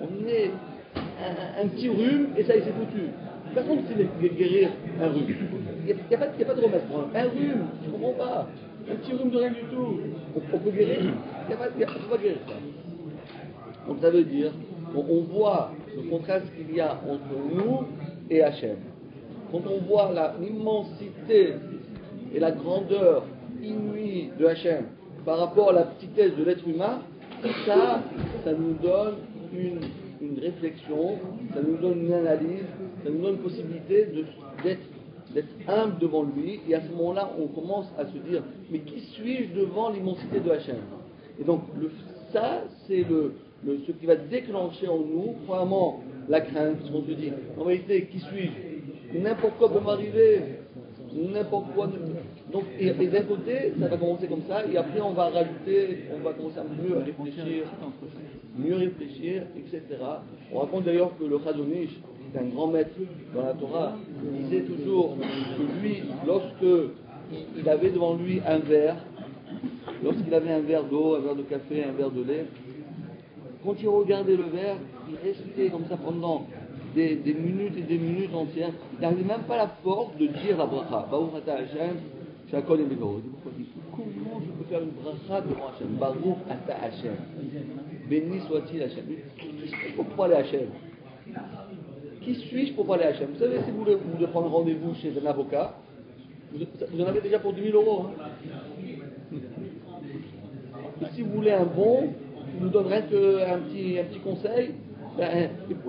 On est un petit rhume et ça y est, c'est foutu. Personne ne sait guérir un rhume. Il n'y a pas de remède pour un rhume, je ne comprends pas. Un petit rhume de rien du tout. On peut guérir. On ne peut pas guérir ça. Donc ça veut dire qu'on voit le contraste qu'il y a entre nous et Hachem. Quand on voit l'immensité et la grandeur inouïe de Hachem par rapport à la petitesse de l'être humain, ça nous donne une réflexion, ça nous donne une analyse, ça nous donne une possibilité d'être humble devant lui, et à ce moment-là, on commence à se dire, mais qui suis-je devant l'immensité de Hachem? Et donc, ça, c'est ce qui va déclencher en nous, premièrement, la crainte, parce qu'on se dit, en réalité, qui suis-je? N'importe quoi peut m'arriver, n'importe quoi. Donc, et d'un côté, ça va commencer comme ça, et après, on va commencer à mieux réfléchir, etc. On raconte d'ailleurs que le Chazon Ish, qui est un grand maître dans la Torah, disait toujours que lui, lorsqu'il avait devant lui un verre, lorsqu'il avait un verre d'eau, un verre de café, un verre de lait, quand il regardait le verre, il restait comme ça pendant des minutes et des minutes entières. Il n'avait même pas la force de dire la bracha. Baruch ata Hashem, shakol yemekaro. Comment je peux faire une bracha devant Hashem? Baruch ata Hashem. Béni soit-il Hashem. Qui suis-je pour parler à Hashem? Qui suis-je pour parler à Hashem? Vous savez, si vous voulez prendre rendez-vous chez un avocat, vous en avez déjà pour 10 000 €. Hein. Et si vous voulez un bon, je vous donnerai un petit conseil.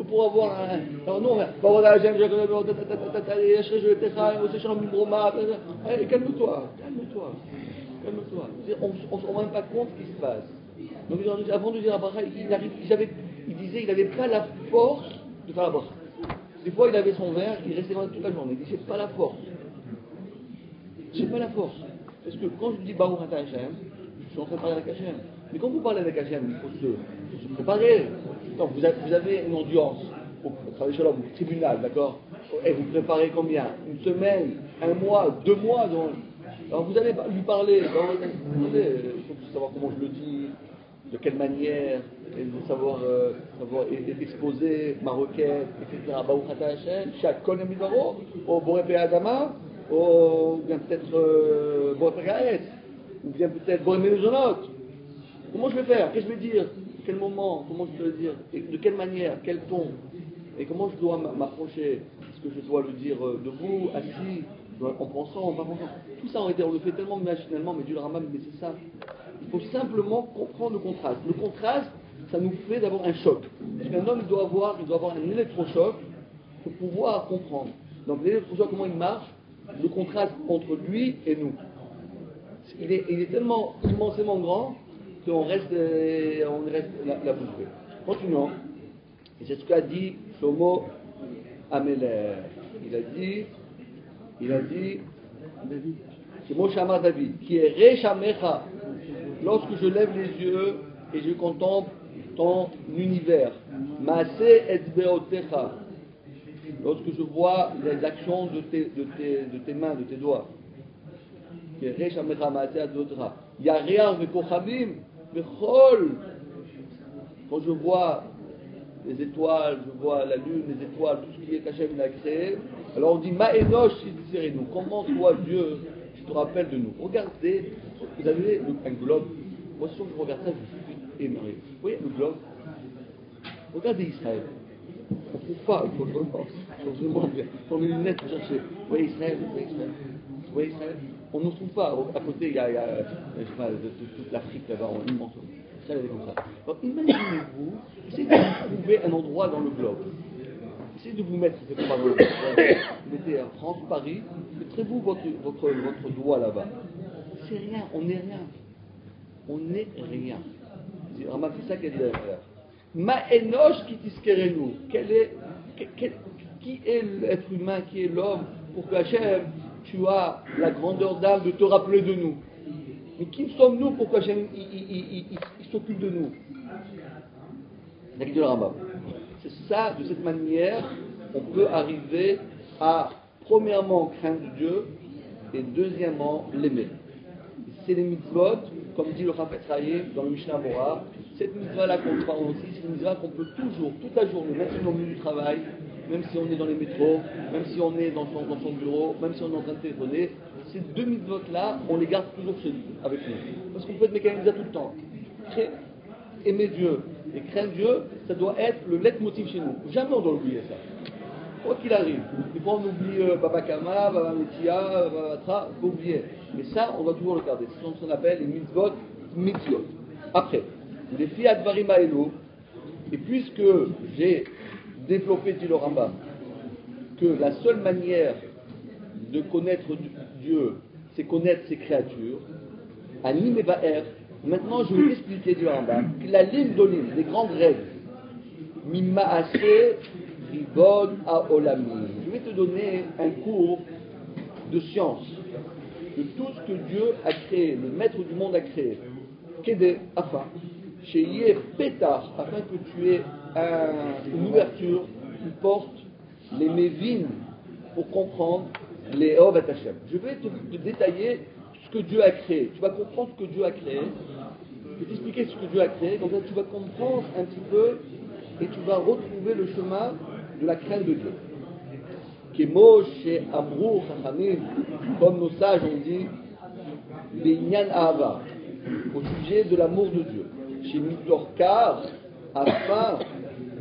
Pour avoir un. Alors non, calme-toi. On ne se rend même pas compte ce qui se passe. Donc avant de dire la bracha, il disait qu'il n'avait pas la force de faire la bracha. Des fois, il avait son verre, il restait toute la journée. Il dit, j'ai pas la force. Parce que quand je dis Baruch ata Hashem, je suis en train de parler avec Hashem. Mais quand vous parlez avec Hashem, il faut se préparer. Donc, vous avez une audience au tribunal, d'accord? Et vous préparez combien? Une semaine, un mois, 2 mois. Donc. Alors vous allez lui parler. Il faut savoir comment je le dis, de quelle manière, et de savoir exposer ma requête, etc. Baruch ata Hashem, shakol yemekaro, au Boré Adama, ou bien peut-être Boré Gaet, ou bien peut-être Boré Mezonot. Comment je vais faire? Qu'est-ce que je vais dire? Quel moment? Comment je dois le dire? Et de quelle manière? Quel ton? Et comment je dois m'approcher? Est-ce que je dois le dire debout, assis, en pensant, en pas pensant? Tout ça, on le fait tellement machinalement, mais Dieu le Rambam, mais c'est ça. Il faut simplement comprendre le contraste. Le contraste, ça nous fait d'avoir un choc. Parce qu'un homme, il doit avoir un électrochoc pour pouvoir comprendre. Donc l'électrochoc, comment il marche? Le contraste entre lui et nous. Il est tellement immensément grand qu'on reste la bouche bée. Continuons. Et c'est ce qu'a dit Shlomo Améler. Il a dit, c'est Moshe Amar David, qui est Rechamecha, lorsque je lève les yeux et je contemple ton univers. Maase et Beotecha, lorsque je vois les actions de tes mains, de tes doigts. Qui est Rechamecha, Maase et Beotecha. Yareach vekochavim vechol. Quand je vois les étoiles, je vois la lune, les étoiles, tout ce qui est qu'Hachem a créé, alors on dit Ma'enosh nous. Comment toi, Dieu, tu te rappelles de nous? Regardez, vous avez un globe. Moi, si je regarde ça, je suis émerveillé. Vous voyez le globe? Regardez Israël. On ne trouve pas, il faut que je repense. Il faut mes lunettes pour chercher. Vous voyez Israël? On ne trouve pas. À côté, il y a je sais pas, toute l'Afrique là-bas, en immense. Ça, elle est comme ça. Donc, imaginez-vous, essayez de trouver un endroit dans le globe. Essayez de vous mettre quelque part dans le globe. Vous mettez à France, Paris, mettrez-vous votre doigt là-bas. C'est rien, on n'est rien. On n'est rien. C'est ça qu'elle dit derrière. Ma'enosh qui tiskerenu. Qui est l'être humain, qui est l'homme, pour que Hachem, tu as la grandeur d'âme de te rappeler de nous. Mais qui sommes-nous pour qu'Hachem il s'occupe de nous? C'est ça, de cette manière, on peut arriver à, premièrement, craindre Dieu, et deuxièmement, l'aimer. C'est les mitzvot, comme dit le Chafetz Chaim dans le Mishnah Bora. Cette mitzvah-là qu'on parle aussi, une mitzvah qu'on peut toujours, toute la journée, même si on est au milieu du travail, même si on est dans les métros, même si on est dans son bureau, même si on est en train de téléphoner, ces deux mitzvot-là, on les garde toujours chez nous, avec nous. Parce qu'on peut être mécanisé tout le temps. Aimer Dieu et craindre Dieu, ça doit être le leitmotiv chez nous. Jamais on doit oublier ça. Quoi qu'il arrive. Des fois on oublie Baba Kama, Baba Metia, Baba Tra, il faut oublier. Mais ça, on doit toujours le garder. C'est ce qu'on appelle les mitzvot, mitzvot. Après, les filles Advarim Aelu, et puisque j'ai développé, dit le Rambam, que la seule manière de connaître Dieu, c'est connaître ses créatures, Anim et Ba'er, maintenant je vais expliquer du Rambam que la ligne d'Olim, les grandes règles, Mima'ase Ribon Haolamim. Je vais te donner un cours de science de tout ce que Dieu a créé, le maître du monde a créé. Kédé, afin, chez Yé Pétar, afin que tu aies une ouverture qui porte les mévines pour comprendre les Hov et Hashem. Je vais te détailler ce que Dieu a créé. Tu vas comprendre ce que Dieu a créé. Je vais t'expliquer ce que Dieu a créé. Comme ça, tu vas comprendre un petit peu et tu vas retrouver le chemin de la crainte de Dieu. Kemo chez Amrou Chachamim, comme nos sages ont dit, Binyan Ahava, au sujet de l'amour de Dieu. Chez Mitorkar, afin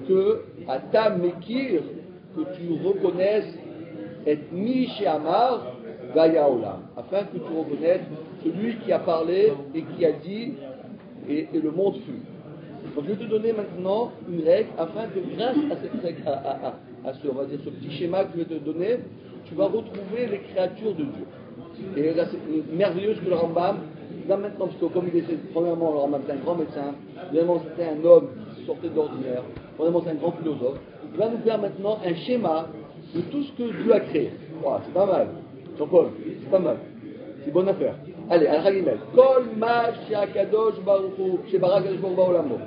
que Ata Mekir, que tu reconnaisses et Mi chez Amar, Gaya Olam, afin que tu reconnaisses celui qui a parlé et qui a dit, et le monde fut. Donc je vais te donner maintenant une règle afin que grâce à cette règle, à ce, on va dire, ce petit schéma que je vais te donner, tu vas retrouver les créatures de Dieu. Et là, c'est merveilleux ce que le Rambam, là maintenant, parce que comme il était, premièrement, le Rambam était un grand médecin, deuxièmement, c'était un homme qui sortait de l'ordinaire, premièrement, c'est un grand philosophe, il va nous faire maintenant un schéma de tout ce que Dieu a créé. Wow, c'est pas mal. Jean-Paul, c'est pas mal. C'est bonne affaire. Allez, Al-Hagimel. Kol ma she'akadosh baruchu, she'barak Kadosh baruch ba'olamo.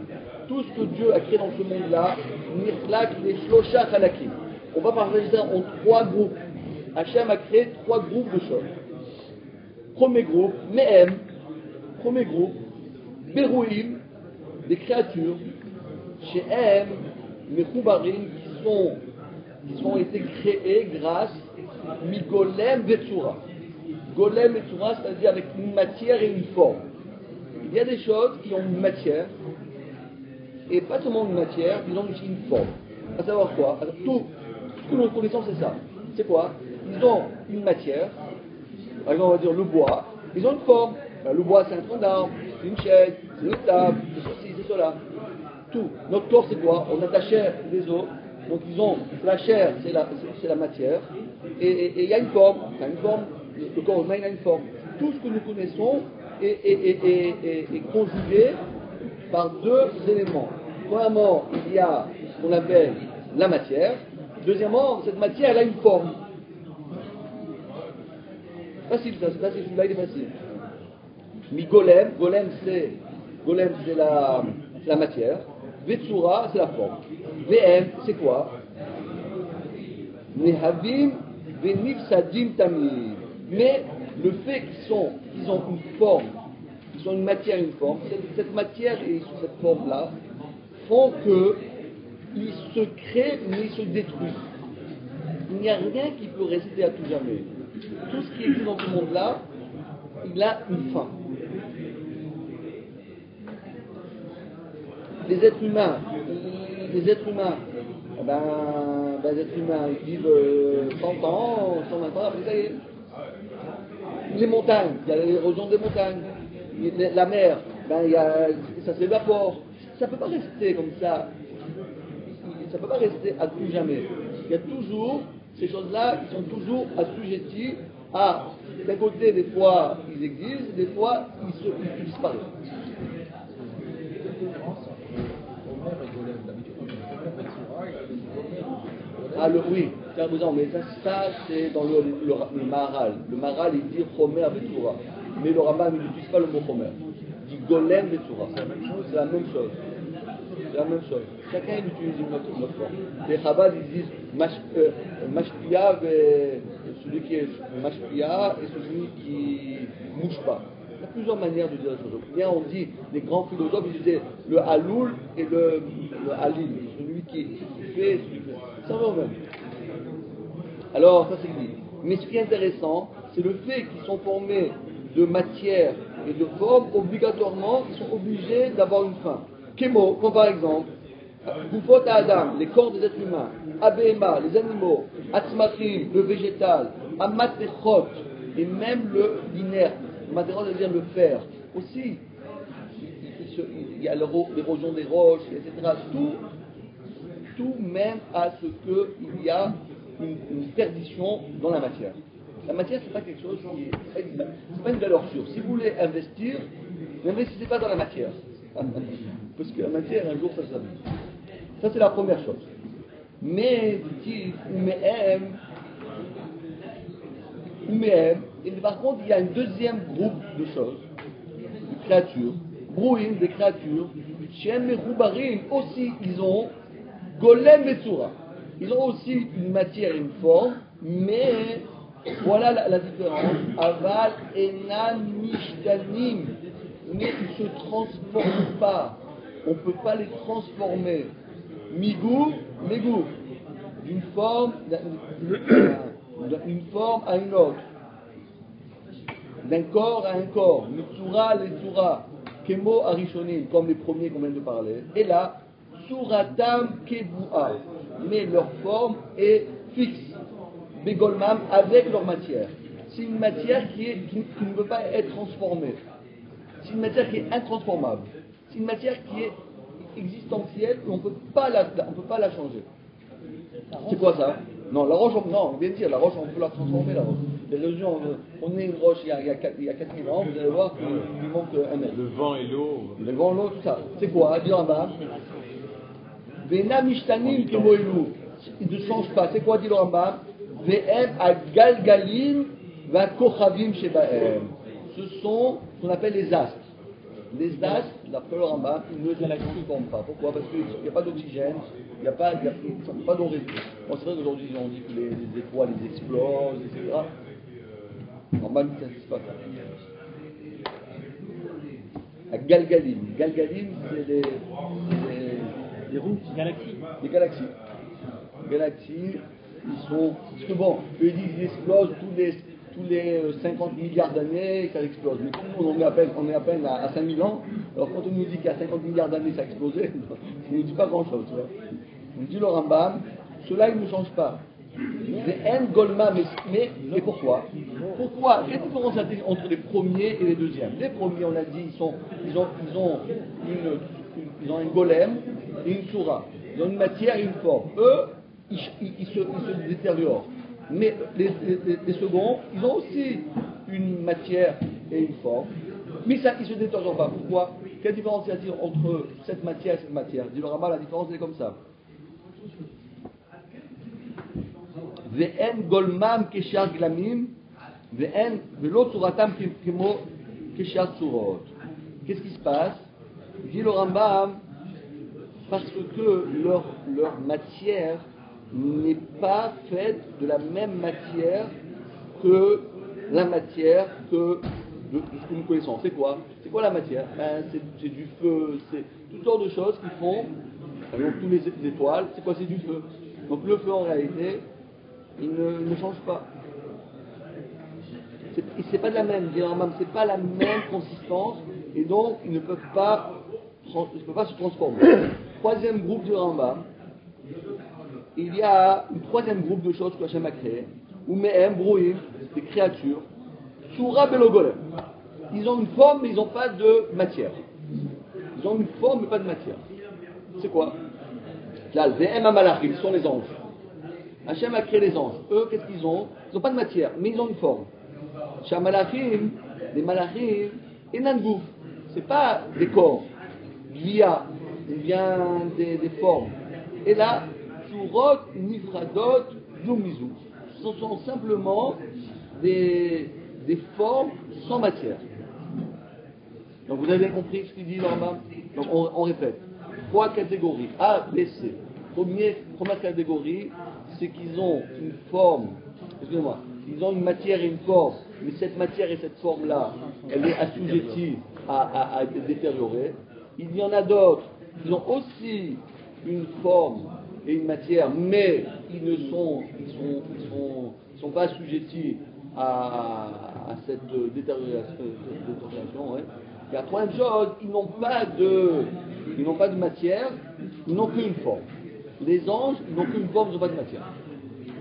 Tout ce que Dieu a créé dans ce monde-là, nirlak les shlosha chalakim. On va partager ça en trois groupes. Hachem a créé trois groupes de choses. Premier groupe, Mehem. Premier groupe, Berouim, des créatures. She'em, Mechoubarim, qui ont été créées grâce Migolem Betsura. Golem et Tsura, c'est-à-dire avec une matière et une forme. Il y a des choses qui ont une matière, et pas seulement une matière, ils ont aussi une forme. À savoir quoi? Alors, tout ce que nous connaissons, c'est ça. C'est quoi? Ils ont une matière, par exemple, on va dire le bois, ils ont une forme. Alors, le bois, c'est un tronc d'arbre, c'est une chaise, c'est une table, c'est ceci, c'est cela. Tout. Notre corps, c'est quoi? On a la chair, les os. Donc, ils ont la chair, c'est la matière, et il y a une forme. Il y a une forme. Le corps humain a une forme. Tout ce que nous connaissons est conjugué par deux éléments. Premièrement, il y a ce qu'on appelle la matière. Deuxièmement, cette matière, elle a une forme. Facile, ça, c'est facile, celui-là, il est facile. Mi golem, c'est la matière. Vetsura, c'est la forme. VM, c'est quoi? Nehavim, venifsadim tamid. Mais le fait qu'ils ont une forme, qu'ils ont une matière et une forme, cette matière et cette forme-là font qu'ils se créent mais ils se détruisent. Il n'y a rien qui peut rester à tout jamais. Tout ce qui existe dans ce monde-là, il a une fin. Les êtres humains, les êtres humains, ils vivent 100 ans, 120 ans, après ça y est. Les montagnes, il y a l'érosion des montagnes. La mer, ça s'évapore. Ça ne peut pas rester comme ça. Ça ne peut pas rester à tout jamais. Il y a toujours ces choses-là qui sont toujours assujetties à, d'un côté, des fois ils existent, des fois ils disparaissent. Ah, oui, c'est amusant, mais ça c'est dans le Maharal. Le Maharal, il dit Chomer Betsura. Mais le Rambam, il n'utilise pas le mot Chomer. Il dit Golem Betsura. C'est la même chose. C'est la même chose. Chacun il utilise une autre forme. Les Chabad, ils disent Mashpia, celui qui est Mashpia et celui qui ne mouche pas. Il y a plusieurs manières de dire les choses. Bien, on dit, les grands philosophes, ils disaient le haloul et le halil, celui qui fait, celui qui fait. Ça va au même. Alors, ça c'est dit. Mais ce qui est intéressant, c'est le fait qu'ils sont formés de matière et de forme, obligatoirement, ils sont obligés d'avoir une fin. Kémo, comme par exemple, Goufot à Adam, les corps des êtres humains, Abéma, les animaux, Atzmachim, le végétal, Amatechot, et même le l'inerte, le matériau, c'est-à-dire le fer, aussi, il y a l'érosion des roches, etc. Tout mène à ce qu'il y a une perdition dans la matière. La matière, c'est pas quelque chose qui est. C'est pas une valeur sûre. Si vous voulez investir, n'investissez pas dans la matière. Parce que la matière, un jour, ça s'abîme. Ça, c'est la première chose. Mais, dit-il, et par contre, il y a un deuxième groupe de choses, de créatures, brouim, des créatures, Shem et Roubarim, aussi, ils ont Golem et Tzura. Ils ont aussi une matière et une forme, mais voilà la différence. Aval enan mishtanim, mais ils ne se transforment pas. On ne peut pas les transformer. Migou, mégou, d'une forme à une autre, d'un corps à un corps, le Tzura, les Tzura, Kemo Arishonim, comme les premiers qu'on vient de parler. Et là, Tsuratam Kebua, mais leur forme est fixe. Begolmam, avec leur matière. C'est une matière qui ne peut pas être transformée. C'est une matière qui est intransformable. C'est une matière qui est existentielle et on ne peut pas la changer. C'est quoi ça? Non, la roche, non, on vient de dire, la roche, on peut la transformer, la roche. Les religions, on est une roche il y a 4000 ans, vous allez voir qu'il lui manque un mètre. Le vent et l'eau. Le vent, l'eau, tout ça. C'est quoi? Dire en bas. Vena mishtanim kemoilu. Il ne change pas. C'est quoi, dit le Rambam? Ve'em agalgalim va kochavim shebaem. Ce sont ce qu'on appelle les astres. Les astres, d'après le Rambam, ils ne se transforment pas. Pourquoi? Parce qu'il n'y a pas d'oxygène, il n'y a pas d'eau réduite. Bon, c'est vrai qu'aujourd'hui, on dit que les étoiles ils explosent, etc. Rambam, ça ne se passe pas. Galgalim. Galgalim, c'est les routes, galaxies. Les galaxies. Galaxies, ils sont. Parce que bon, eux ils disent qu'ils explosent tous les 50 milliards d'années, ça explose. Mais nous, on est à peine à 5000 ans. Alors quand on nous dit qu'il y a 50 milliards d'années, ça a explosé, ça ne nous dit pas grand-chose. On dit le Rambam, cela il ne change pas. C'est un Golma, mais pourquoi? Pourquoi? Quelle différence y a-t-il entre les premiers et les deuxièmes? Les premiers, on a dit, ils ont un golem et une soura. Ils ont une matière et une forme. Eux, ils se détériorent. Mais les seconds, ils ont aussi une matière et une forme. Mais ça, ils ne se détériorent pas. Pourquoi? Quelle différence y a-t-il entre cette matière et cette matière? Dit le Rambam, la différence est comme ça. Ve'en golmam keshar glamim, ve'lo tsuratam kemo keshar tsurot. Qu'est-ce qui se passe? Dit le Rambam, parce que leur matière n'est pas faite de la même matière que la matière que ce que nous connaissons. C'est quoi? C'est quoi la matière? C'est du feu, c'est toutes sortes de choses qui font, par exemple, tous les étoiles, c'est quoi? C'est du feu. Donc le feu en réalité, il ne change pas. C'est pas de la même, c'est pas la même consistance, et donc ils ne peuvent pas se transformer. Troisième groupe de Rambam, il y a un troisième groupe de choses que Hachem a créé, ou Me'em, Brouim, des créatures, Tsura Belogolem. Ils ont une forme, mais ils n'ont pas de matière. Ils ont une forme, mais pas de matière. C'est quoi? Là, Ve'em Amalachim, ce sont les anges. Hachem a créé les anges. Eux, qu'est-ce qu'ils ont? Ils n'ont pas de matière, mais ils ont une forme. Chez Malachim, les Malachim, et Nangouf, c'est pas des corps. Glia, il vient des formes. Et là, Surot, Nifradot, Doumizou. Ce sont simplement des formes sans matière. Donc vous avez compris ce qu'il dit normalement. Donc on répète. 3 catégories, A, B, C. Première catégorie, c'est qu'ils ont une forme, excusez-moi, ils ont une matière et une forme, mais cette matière et cette forme-là, elle est assujettie à être détériorée. Il y en a d'autres qui ont aussi une forme et une matière, mais ils ne sont pas assujettis à cette détérioration. Ouais. Il y a trois choses, ils n'ont pas de matière, ils n'ont qu'une forme. Les anges, ils n'ont qu'une forme, ils n'ont pas de matière.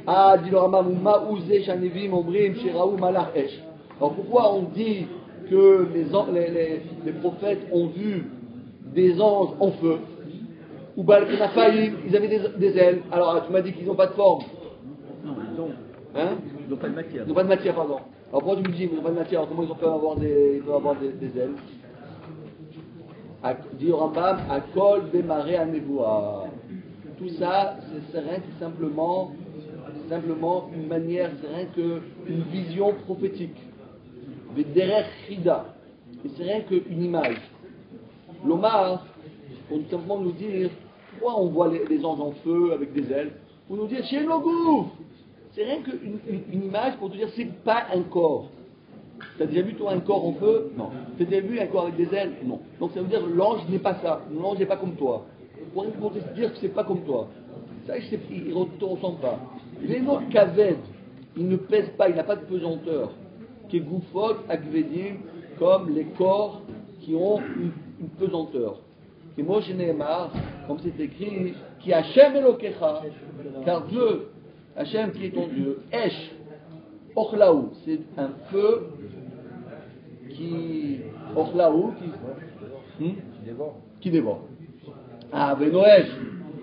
Ah, dit le Rambam, Ma'ouzé, Shanevim, Omrim, Sheraou, Malach, Esh. Alors pourquoi on dit que les prophètes ont vu des anges en feu, ou Balkanafaïm, ils avaient des ailes. Alors tu m'as dit qu'ils n'ont pas de forme. Non, ils n'ont pas de matière. Ils n'ont pas de matière, pardon. Alors pourquoi tu me dis qu'ils n'ont pas de matière, alors comment ils peuvent avoir des ailes? Dit le Rambam, Akol Bemaré Anevoa. Tout ça, c'est rien que simplement une manière, c'est rien qu'une vision prophétique. Vederech Chida. Et c'est rien qu'une image. L'Omar, pour tout simplement nous dire pourquoi on voit les anges en feu avec des ailes, pour nous dire chez Logou, c'est rien qu'une image pour te dire c'est pas un corps. Tu as déjà vu toi un corps en feu? Non. Tu as déjà vu un corps avec des ailes? Non. Donc ça veut dire l'ange n'est pas ça. L'ange n'est pas comme toi. Pour te dire que c'est pas comme toi. Ça, il ne te ressemble pas. Les autres Kaved, il ne pèse pas, il n'a pas de pesanteur. Qui est Goufot, Akvedim, comme les corps qui ont une pesanteur. Et Moshe Nehemar, comme c'est écrit, qui Hachem Elokecha, car Dieu, Hachem qui est ton Dieu, Esh, Ochlaou, c'est un feu qui. Ochlaou, qui dévore. Ah, Benoëch,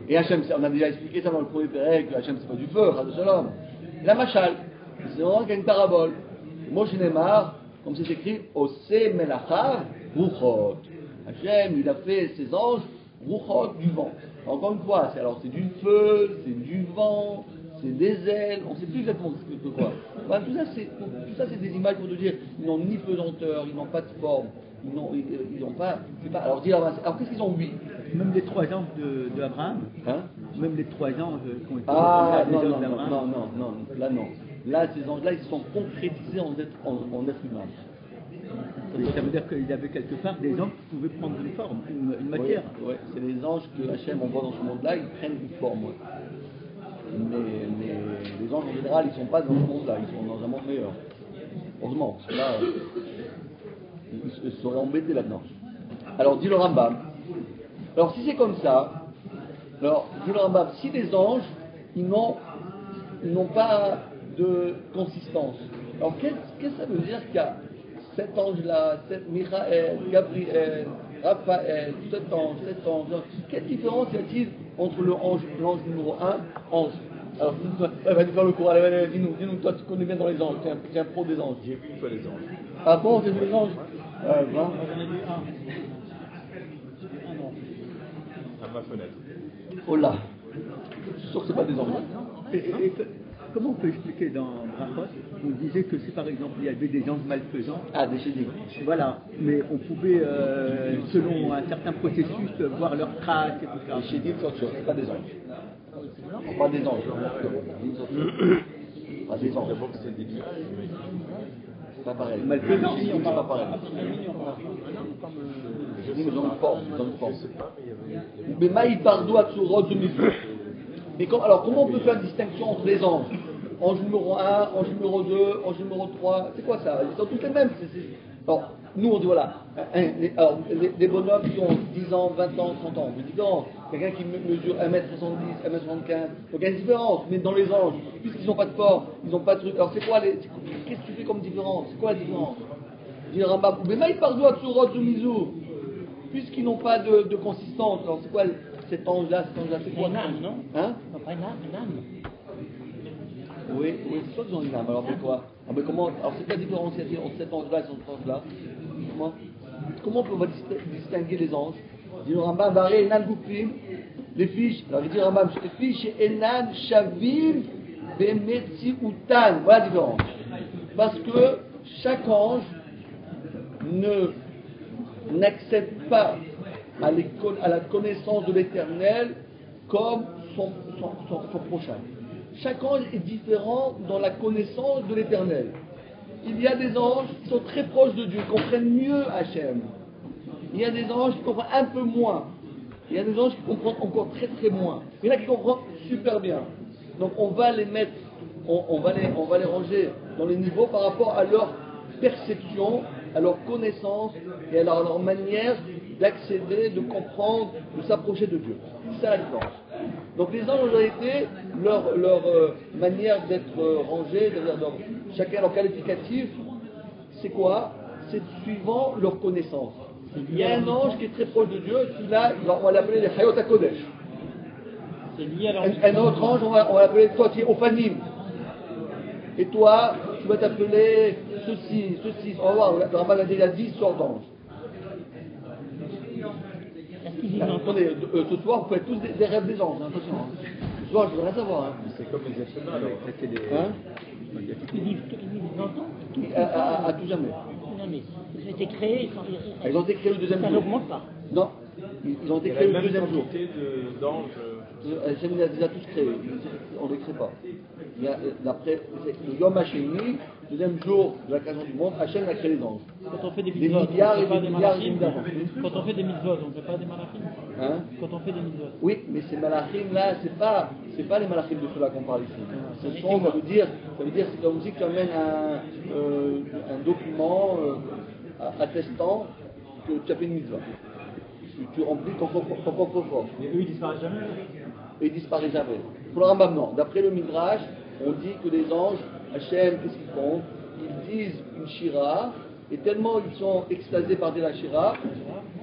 et Hachem, on a déjà expliqué ça dans le premier pérec, que Hachem c'est pas du feu, Chas Shalom. La Machal, c'est vraiment qu'il y a une parabole. Moshe Nehemar, comme c'est écrit, Ose Melachav, Ruchot. Hachem, il a fait ses anges, Ruchot, du vent. Encore une fois, c'est du feu, c'est du vent, c'est des ailes, on ne sait plus exactement ce que quoi. Enfin, tout ça, c'est des images pour te dire, ils n'ont ni pesanteur, ils n'ont pas de forme, ils n'ont pas. Alors, qu'est-ce qu'ils ont, oui? Même les trois anges de Abraham, hein? Même les trois anges qui ont été non, là non. Là, ces anges-là, ils sont concrétisés en être humain. Ça veut dire qu'il y avait quelque part des anges qui pouvaient prendre une forme, une matière. Oui, c'est les anges que Hachem envoie dans ce monde-là, ils prennent une forme. Ouais. Mais les anges en général, ils ne sont pas dans ce monde-là, ils sont dans un monde meilleur. Heureusement, parce que là, ils seraient embêtés là-dedans. Alors, dit le Rambam. Alors, si c'est comme ça, alors, dit le Rambam, si les anges, ils n'ont pas de consistance. Alors, qu'est-ce que ça veut dire qu'il y a cet ange-là, Michael, Gabriel, Raphaël, cet ange. Quelle différence y a-t-il entre l'ange numéro 1, ange? Alors, va nous faire le cours, allez, dis-nous, toi tu connais bien dans les anges, tu es un pro des anges. J'ai vu une fois les anges. Ah bon, tu as vu les anges? J'en ai vu un. À ma fenêtre. Oh là, je suis sûr que c'est pas des anges. Et comment on peut expliquer dans Brachot, on disait que si par exemple il y avait des anges malfaisants, Des chéniques. voilà, mais on pouvait, selon un certain processus, voir leurs traces et tout ça. Les chéniques sont sûrs, c'est pas des anges. Pas des anges. Pas des anges. D'abord que c'est des nuages, mais C'est pas pareil. Malfaisants, C'est pas pareil. Ils ont une forme. je sais pas, mais il y avait. Mais Maï Pardo Atsurot Zumizu. Mais alors, comment on peut faire une distinction entre les anges? Ange numéro 1, ange numéro 2, ange numéro 3, c'est quoi ça? Ils sont tous les mêmes. Alors, nous on dit voilà, des bonhommes qui ont 10 ans, 20 ans, 30 ans, on dit non, quelqu'un qui mesure 1m70, 1m75, donc il y a une différence, mais dans les anges, puisqu'ils n'ont pas de forme, ils n'ont pas de truc, alors c'est quoi qu'est-ce que tu fais comme différence? C'est quoi la différence? Dit le Rambam, mais Maï Pardo Atsurot Zumizu, puisqu'ils n'ont pas de consistance, alors c'est quoi cet ange-là, c'est quoi? Une âme, non? Hein? Pas une âme. Oui, c'est sûr qu'ils ont une âme, alors c'est quoi? Mais comment? Alors c'est quoi la différence entre cet ange-là et cet ange-là? Comment on peut distinguer les anges? Dit le Rambam, Varé Enan Goufim, les fiches, alors il dit le Rambam, les fiches Enan Shavim Bemetziutan, voilà la différence. Parce que chaque ange n'accède pas à la connaissance de l'éternel comme son prochain. chaque ange est différent dans la connaissance de l'éternel. Il y a des anges qui sont très proches de Dieu, qui comprennent mieux Hachem. Il y a des anges qui comprennent un peu moins. Il y a des anges qui comprennent encore très très moins. Il y en a qui comprennent super bien. Donc on va les mettre, on va les ranger dans les niveaux par rapport à leur perception, à leur connaissance et à leur manière d'accéder, de comprendre, de s'approcher de Dieu. C'est ça la différence. Donc les anges en réalité, leur manière d'être rangés, chacun leur qualificatif, c'est quoi? C'est suivant leur connaissance. Il y a un ange qui est très proche de Dieu, celui-là, on va l'appeler les Chayot HaKodesh. C'est lié à leur Un autre ange, on va l'appeler, toi tu es Ophanim. Et toi, tu vas t'appeler ceci. On va voir, le Rambam a dit, il y a 10 sortes d'anges. Attendez, ce soir, vous faites tous des rêves des anges, hein, attention. Hein. Ce soir, je voudrais rien savoir. Hein. C'est comme les êtres humains, alors. Hein? Ils entendent À tout jamais. Non mais, ils ont été créés, Ils ont été créés le deuxième ça jour. n'augmente pas. Non, ils ont été Il y a créés la le même deuxième jour. quantité d'anges. Hachem les a tous créés, on ne les crée pas. Il y a, d'après le Yom HaSheni, le deuxième jour de la création du monde, Hachem a créé les anges. Quand on fait des Des mitzvot, milliards on et fait pas des des milliards et malachim. des milliards. Quand on fait des mitzvot, on ne fait pas des malachim. Hein? Quand on fait des mitzvot. Oui, mais ces malachim là, c'est pas les malachim de ceux-là qu'on parle ici. Ce sont, ça veut dire, c'est comme si tu amènes un document attestant que tu as fait une mitzvah. Tu remplis ton propre force. Mais eux, ils disparaissent jamais. Et ils disparaissent jamais. Pour le Rambam, non. D'après le Midrash, on dit que les anges, Hachem, qu'est-ce qu'ils font? Ils disent une shira, et tellement ils sont extasés par dire la shira,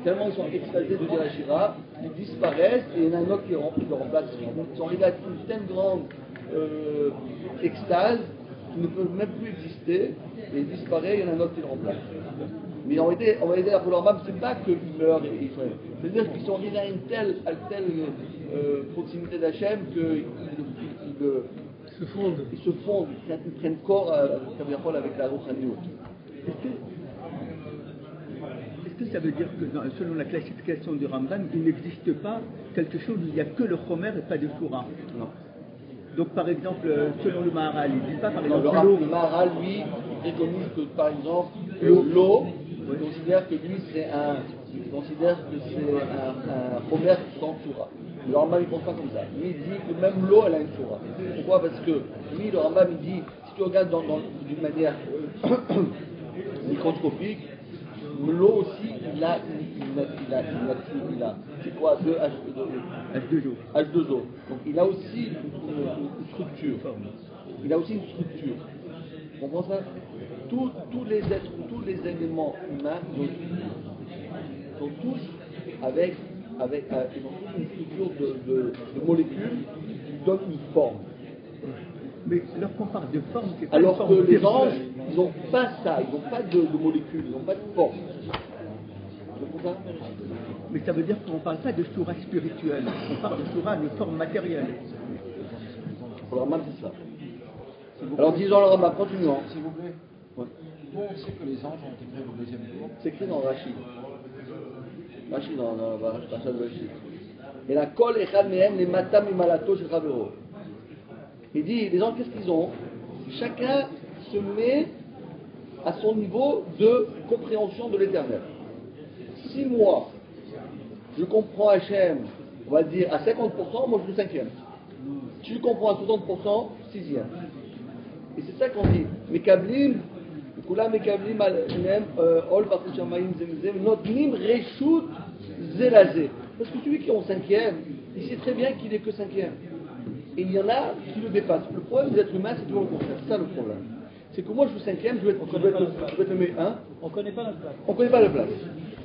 de dire la shira, ils disparaissent, et il y en a un autre qui le remplace. Ils sont arrivés à une telle grande extase qu'ils ne peuvent même plus exister, et ils disparaissent, il y en a un autre qui le remplace. Mais on va dire pour le Rambam, c'est pas qu'ils meurent et ils freinent. C'est-à-dire qu'ils sont arrivés à une telle proximité d'Hachem qu'ils se fondent, ils prennent corps avec la Rouchaniout. Est-ce que ça veut dire que selon la classification du Rambam, il n'existe pas quelque chose où il n'y a que le Chomer et pas de Shura? Non. Donc par exemple, selon le Maharal, il ne dit pas par Non, exemple le Maharal, lui, il préconise que par exemple, l'eau, il considère que c'est un Chomer sans Shura. Le Rambam il ne pense pas comme ça. Lui il dit que même l'eau elle a une Shura. Pourquoi? Parce que lui, le Rambam il dit, si tu regardes d'une manière microscopique, l'eau aussi il a c'est quoi? H2O. Donc il a aussi une structure. Il a aussi une structure. On comprend ça? Tous les éléments humains sont tous avec ils ont tous une structure de molécules qui donnent une forme. Mais lorsqu'on parle de forme, c'est pas Alors une forme que les virtuelle. anges, ils n'ont pas ça, ils n'ont pas de molécules, ils n'ont pas de forme. Vous comprenez ça? Mais ça veut dire qu'on ne parle pas de Shura spirituelle, on parle de Shura de forme matérielle. Pour le Rambam, c'est ça. Alors disons le Rambam, continuons. S'il vous plaît. Ouais. Où on sait que les anges ont été créés au deuxième jour? C'est écrit dans Rachid. Rachid dans la Parashat de Rachid. Et la kol echad mehem les matam imalato shel chavero. Il dit, les gens, qu'est-ce qu'ils ont? Chacun se met à son niveau de compréhension de l'éternel. Si moi, je comprends Hachem, on va dire à 50%, moi je suis 5e. Si je comprends à 60%, 6e. Et c'est ça qu'on dit. Mekablim, kula mekablim al-nem, ol b'achut shamayim zemizem, notnim reshut zelazé. Parce que celui qui est en 5e, il sait très bien qu'il n'est que 5e. Et il y en a qui le dépassent. Le problème des êtres humains, c'est toujours le contraire. C'est ça le problème. C'est que moi je suis 5e, je vais être le meilleur. Hein? On ne connaît pas notre place. On ne connaît pas la place.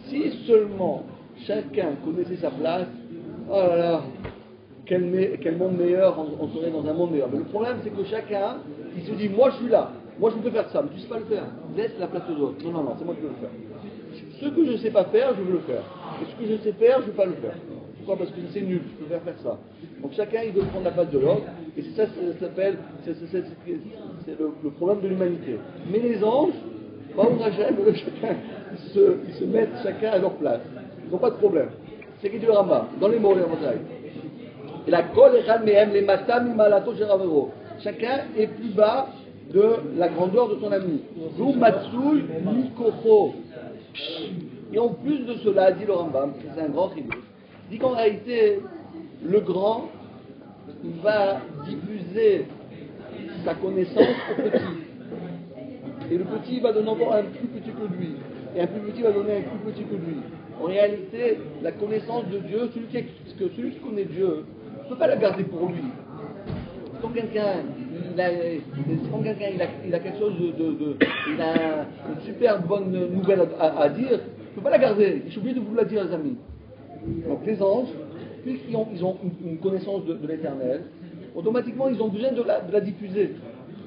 Si seulement chacun connaissait sa place, oh là là, quel monde meilleur, on serait dans un monde meilleur. Mais le problème, c'est que chacun, il se dit, moi je suis là, moi je peux faire ça, mais tu ne sais pas le faire. Laisse la place aux autres. Non, c'est moi qui peux le faire. Ce que je ne sais pas faire, je veux le faire. Et ce que je sais faire, je ne veux pas le faire. Pourquoi? Parce que c'est nul, je peux faire ça. Donc chacun, il veut prendre la place de l'autre, et c'est ça, ça s'appelle, c'est le problème de l'humanité. Mais les anges, chacun, ils se mettent chacun à leur place. Ils n'ont pas de problème. C'est qui dit le Rambam, dans les mots, les Rambam. Et la kol echad mehem les matam imalato sheravero. Chacun est plus bas de la grandeur de ton ami. Vous matsui mikocho. Et en plus de cela, dit le Rambam, c'est un grand chidouch, dit qu'en réalité, le grand, il va diffuser sa connaissance au petit. Et le petit va donner encore un plus petit que lui. Et un plus petit va donner un plus petit que lui. En réalité, la connaissance de Dieu, celui qui connaît Dieu, ne peut pas la garder pour lui. Quand quelqu'un il a quelque chose il a une super bonne nouvelle à dire, il ne peut pas la garder. Je suis obligé de vous la dire, les amis. Donc les anges, puisqu'ils ont une connaissance de l'éternel, automatiquement ils ont besoin de la diffuser.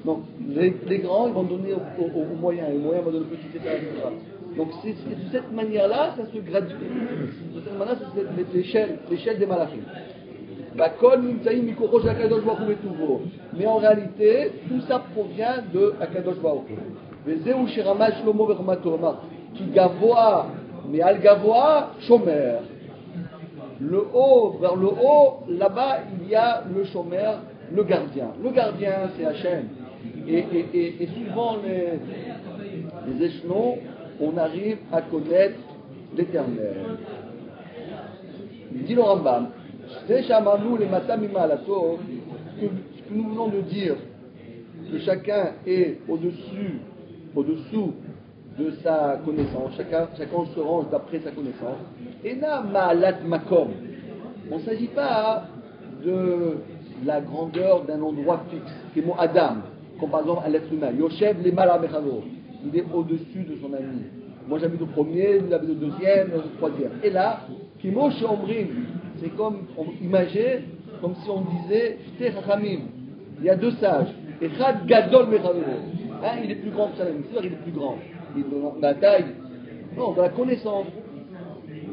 Donc les grands, ils vont donner aux moyens, et les moyens vont donner aux petits, etc. Donc c'est de cette manière-là, ça se gradue. De cette manière, c'est l'échelle des malachim. Mais en réalité, tout ça provient de Akadosh Baruch Hu. Qui gavoa, mais al gavoa, shomer. Le haut, vers le haut, là-bas, il y a le shomer, le gardien. Le gardien, c'est Hachem. Et suivant les échelons, on arrive à connaître l'Éternel. Il dit le Rambam, ce que nous venons de dire, que chacun est au-dessous de sa connaissance, chacun se range d'après sa connaissance. Et na ma'alat makom. On ne s'agit pas de la grandeur d'un endroit fixe, qui est mon Adam, comme par exemple à l'être humain. Yoshev le malamechano. Il est au-dessus de son ami. Moi j'habite au premier, lui habite au deuxième, au troisième. Et là, Kimo Shomrim, c'est comme imagé, comme si on disait Shte Chachamim. Il y a deux sages. Echad Gadol Mechavero. Il est plus grand que son ami. C'est-à-dire qu'il est plus grand. Il est de la taille. Non, de la connaissance.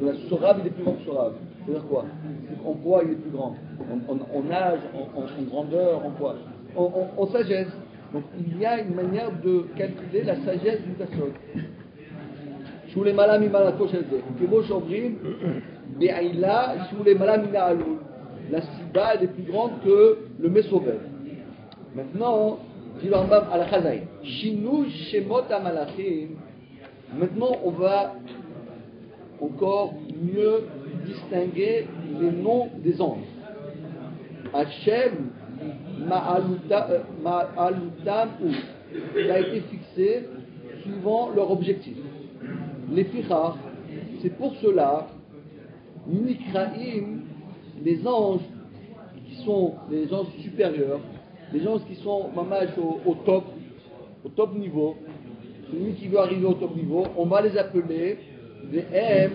De la Sorav, il est plus grand que Sorav. C'est-à-dire quoi? En poids, il est plus grand. En âge, en grandeur, en poids. En sagesse. Donc il y a une manière de calculer la sagesse d'une personne. Sous les malami malato shelze. Kemo shomrim be'aila sous les malami na'alul. La siba elle est plus grande que le mesovel. Maintenant, dit le Rambam à la Chazai. Shinu shemot amalachim. Maintenant, on va encore mieux distinguer les noms des anges. Hachem Ma'alutam ou. Il a été fixé suivant leur objectif. Les fichar, c'est pour cela, Nikraim, les anges qui sont les anges supérieurs, les anges qui sont mamash au top niveau, celui qui veut arriver au top niveau, on va les appeler des M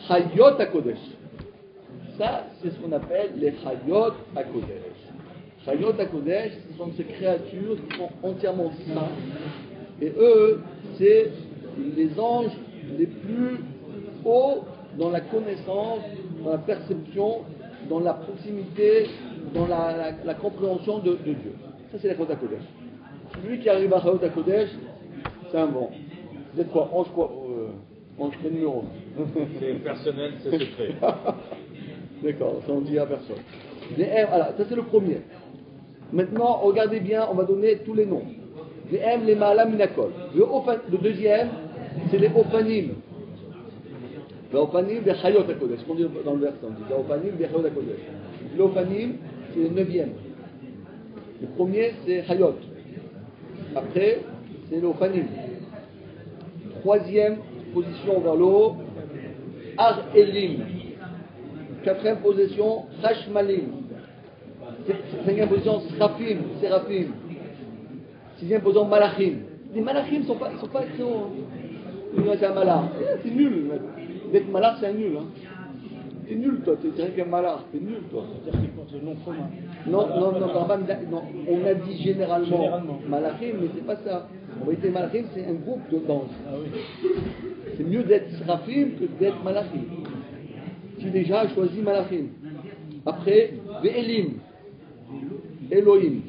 Hayot HaKodesh. Ça, c'est ce qu'on appelle les Hayot HaKodesh. Hayot HaKodesh, ce sont ces créatures qui sont entièrement saintes. Et eux, c'est les anges les plus hauts dans la connaissance, dans la perception, dans la proximité, dans la compréhension de Dieu. Ça, c'est la Hayot HaKodesh. Celui qui arrive à Hayot HaKodesh, c'est un bon. Vous êtes quoi? Ange quoi? Ange quel numéro? C'est personnel, c'est secret. D'accord, ça on dit à personne. Alors, ça c'est le premier. Maintenant, regardez bien, on va donner tous les noms. Les M, les Ma'alam, Minakol. Le deuxième, c'est les Opanim. Les Opanim, les Hayot HaKodesh. Ce qu'on dit dans le verset, on dit les Opanim, les Hayot HaKodesh. Les Opanim, c'est le neuvième. Le premier, c'est Hayot. Après, c'est les Opanim. Troisième position vers le haut, Ar Elim. Quatrième position, Hashmalim. Cinquième position, Srafim, Séraphim. Sixième position, Malachim. Les Malachim ne sont pas très hauts. C'est un malach. C'est nul. D'être malach, c'est un nul. Hein. T'es nul, toi. T'es rien qu'un malach. T'es nul, toi. C'est-à-dire qu'il porte le nom commun. Non. On a dit généralement. Malachim, mais c'est pas ça. En vérité, Malachim, c'est un groupe de danse. Ah oui. C'est mieux d'être Srafim que d'être Malachim. Tu déjà choisi Malachim. Après, Ve'elim, Elohim.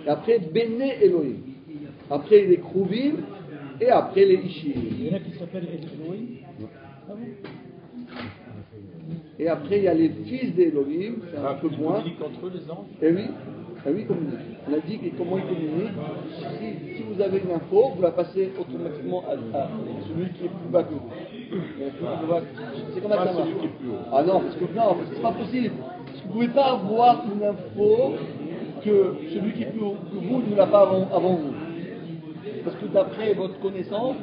Et après, Bene Elohim. Après, les Kruvim. Et après, les Ishim. Il y en a qui s'appellent Elohim. Ah bon? Et après, il y a les fils d'Elohim, c'est un peu Ils moins. communiquent entre eux, les anges. Et oui, ils communiquent. On a dit comment ils communiquent. Si vous avez une info, vous la passez automatiquement à celui qui est plus bas que vous. C'est comme ça que ça marche. Ah non, parce que c'est pas possible. Parce que vous ne pouvez pas avoir une info que celui qui est plus haut que vous ne l'a pas avant vous. Parce que d'après votre connaissance,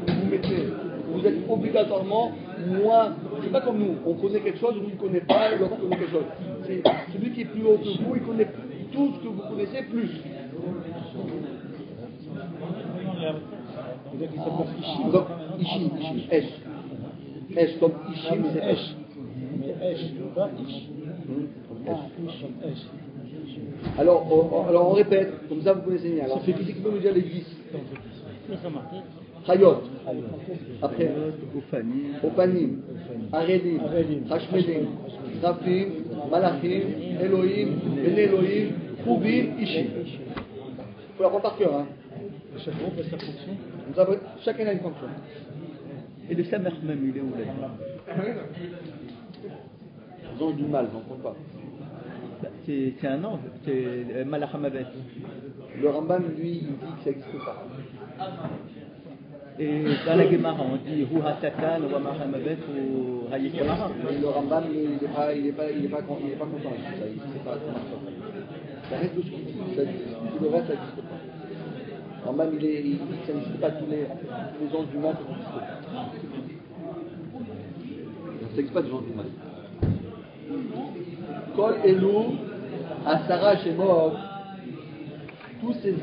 vous êtes obligatoirement moins. C'est pas comme nous, on connaît quelque chose, vous ne connaissez pas, l'autre connaît quelque chose. C'est celui qui est plus haut que vous, il connaît tout ce que vous connaissez plus. Donc, Ishim, Esh, comme Ishim, c'est Esh. Mais Esh, pas Ish. Esh. Alors on répète, comme ça vous connaissez bien. Alors, celui qui peut me dire les 10. Chayot. Après, Opanim, Arelim, Hashmelim, Rafim, Malachim, Elohim, Ben Elohim, Choubim, Ishim. Il faut l'apprendre par cœur. Hein. Chaque groupe a sa fonction. Chacun a une fonction. Et le Samer même, il est où là? Les anges du mal, j'en compte pas. C'est un ange, c'est Malach HaMavet. Le Rambam, lui, il dit que ça n'existe pas. Et dans la Gemara, on dit Hu HaSatan, Hu HaMavet ou Hayekara. Mais le Rambam, il n'est pas content avec ça. Ça marche pas. Ça reste tout ce qu'il dit. Tout le reste, ça n'existe pas. Le Rambam, ça n'existe pas tous les anges du mal. Ça n'existe pas des anges du mal. Kol Elou, Asara Shemot, tous ces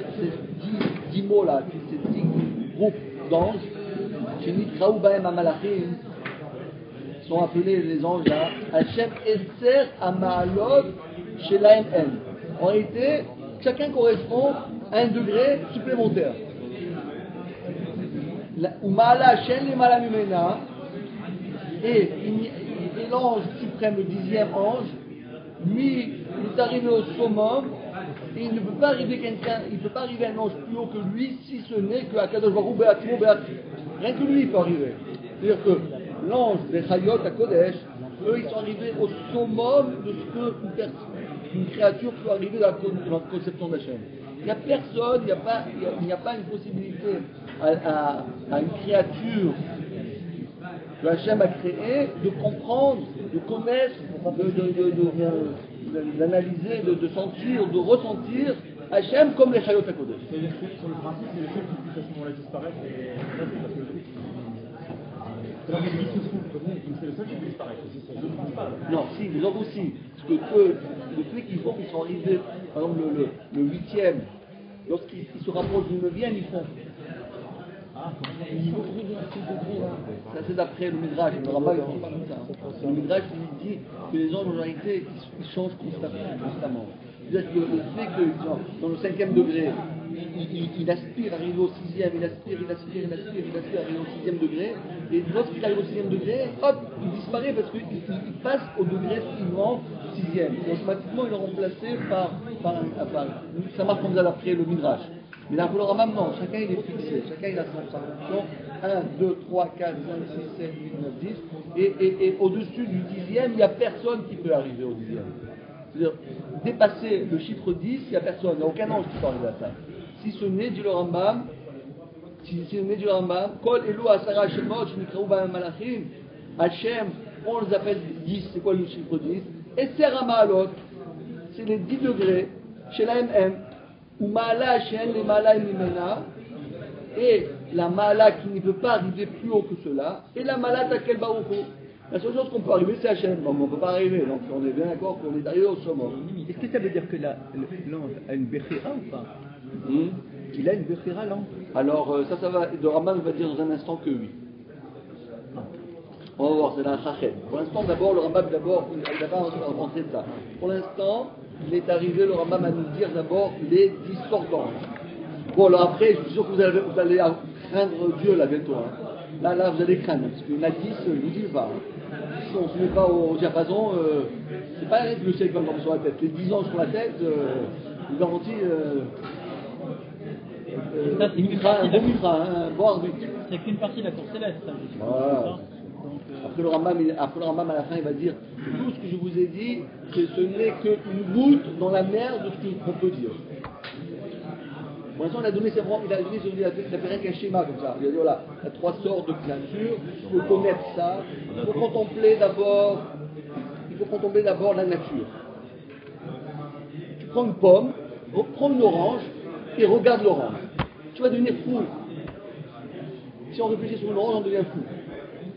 10 mots-là, tous ces 10 groupes d'anges, Shenitraou Baem Amalachim, sont appelés les anges là, Hachem Eser Amalot Shelaim En. En réalité, chacun correspond à un degré supplémentaire. Umala Hachem Lemala Mimena, et l'ange suprême, le 10e ange, lui, il est arrivé au summum, et il ne peut pas arriver un ange plus haut que lui, si ce n'est que Akadosh Baruch Hu Be'atzmo Be'atzmo. Rien que lui, il peut arriver. C'est-à-dire que l'ange des Chayot à Kodesh, eux, ils sont arrivés au summum de ce qu'une créature peut arriver dans la conception d'Hachem. Il n'y a personne, il n'y a pas une possibilité à une créature que Hachem a créé, de comprendre, de connaître, d'analyser, de sentir, de ressentir Hachem comme les Chayot HaKodesh. Sur le principe, c'est le seul qui puisse à ce moment-là disparaître et parce que le truc. C'est la musique qui se fout, c'est le seul qui peut disparaître. C'est le principe. Non, si, les autres aussi. Parce que eux, le truc qu'ils font, ils sont arrivés, par exemple le 8e, lorsqu'ils se rapprochent du 9e, ils font. Ça c'est d'après le Midrash, le Rambam ne dit pas comme ça. Le Midrash il dit que les anges en réalité ils changent constamment. C'est-à-dire que le fait qu'ils sont dans le 5e degré, il aspire à arriver au 6e, il aspire à arriver au 6e degré, et lorsqu'il arrive au 6e degré, hop, il disparaît parce qu'il passe au degré suivant, 6e. Et automatiquement il est remplacé par ça marche comme ça d'après le Midrash. Mais dans le Rambam, non, chacun il est fixé, chacun il a sa fonction, 1, 2, 3, 4, 5, 6, 7, 8, 9, 10, et au-dessus du 10e, il n'y a personne qui peut arriver au 10e. C'est-à-dire, dépasser le chiffre 10, il n'y a personne, il n'y a aucun ange qui peut arriver à ça. Si ce n'est du Rambam, Kol Elou Asara Shemot, Shenikraou Baem Malachim, Hachem, on les appelle 10, c'est quoi le chiffre 10? Et Serama c'est les 10 degrés, chez la MM. Ou Ma'ala Hachem, les Ma'ala Mimena, et la Ma'ala qui ne peut pas arriver plus haut que cela, et la Ma'ala Takel Baruch Hu. La seule chose qu'on peut arriver, c'est Hachem. Bon, on ne peut pas arriver, donc on est bien d'accord qu'on est arrivé au summum. Est-ce que ça veut dire que l'ange a une Bechira ou pas? Il a une Bechira, l'ange? Alors, ça va, le Rambam va dire dans un instant que oui. On va voir, c'est dans un chachet. Pour l'instant, d'abord, le Rambam, il va pas rentrer de ça. Pour l'instant, il est arrivé, le Rambam, à nous dire d'abord les 10 sortes d'anges. Bon, alors après, je suis sûr que vous allez craindre Dieu là bientôt. Hein. Là, vous allez craindre, parce qu'il y en a 10, je vous dis pas. Si on ne se met pas au diapason, c'est pas le ciel qui va tomber sur la tête. Les 10 anges sur la tête, je vous garantis, un bon mitra, un bon arbitre. C'est qu'une partie de la course céleste, ça. Voilà. Après le Rambam, à la fin, il va dire que tout ce que je vous ai dit, ce n'est qu'une goutte dans la mer de ce qu'on peut dire. Pour l'instant, il a fait rien qu'un schéma comme ça. Il a dit voilà, il y a 3 sortes de nature, il faut connaître ça, il faut contempler d'abord la nature. Tu prends une pomme, prends une orange et regarde l'orange. Tu vas devenir fou. Si on réfléchit sur une orange, on devient fou.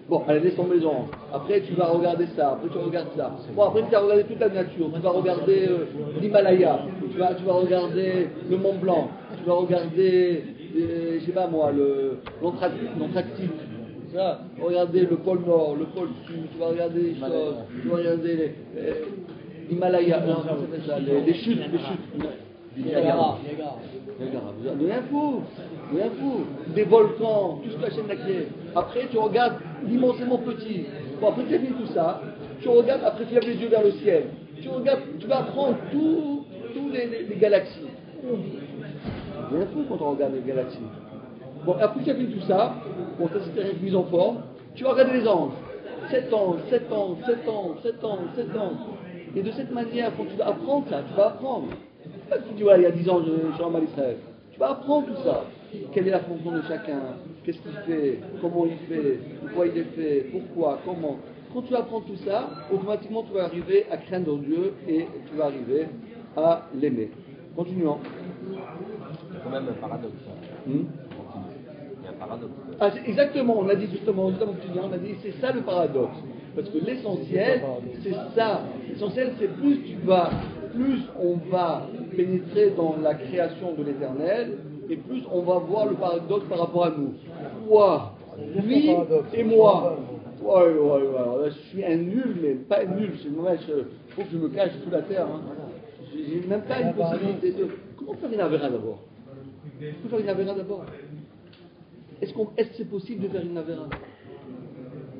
Bon, allez, laisse tomber les oranges. Après, tu vas regarder ça. Après, tu regardes ça. Bon, après, tu vas regarder toute la nature. Tu vas regarder l'Himalaya. Tu vas regarder le Mont Blanc. Tu vas regarder, je sais pas moi, l'Antarctique. Ça, regarder le pôle Nord, le pôle Sud. Tu vas regarder les choses. Tu vas regarder l'Himalaya. Non, ça s'appelle ça. Les chutes. Niagara. Rien fou. Des volcans, tout ce que la chaîne a créé. Après, tu regardes l'immensément petit. Bon, après, tu as fini tout ça. Tu regardes, après, tu lèves les yeux vers le ciel. Tu regardes, tu vas apprendre tous les galaxies. Rien fou quand on regarde les galaxies. Bon, après, tu as fini tout ça. Bon, ça, c'était une mise en forme. Tu vas regarder les anges. 7 anges. Et de cette manière, quand tu vas apprendre ça, tu vas apprendre. Pas que tu dis, ouais, il y a 10 ans, je suis en Mal Israël. Tu vas apprendre tout ça. Quelle est la fonction de chacun? Qu'est-ce qu'il fait? Comment il fait? Pourquoi il est fait? Pourquoi? Comment? Quand tu apprends tout ça, automatiquement tu vas arriver à craindre Dieu et tu vas arriver à l'aimer. Continuons. Il y a quand même un paradoxe. Il y a un paradoxe. Ah, exactement, on a dit justement, on a dit c'est ça le paradoxe. Parce que l'essentiel, c'est ça. L'essentiel, c'est plus on va pénétrer dans la création de l'éternel, et plus on va voir le paradoxe par rapport à nous. Toi, lui et moi. Ouais, là, je suis un nul, mais pas un nul. Il faut que je me cache sous la terre. Hein. J'ai même pas une possibilité de. Comment faire une avéra d'abord? Est-ce que c'est possible de faire une avéra?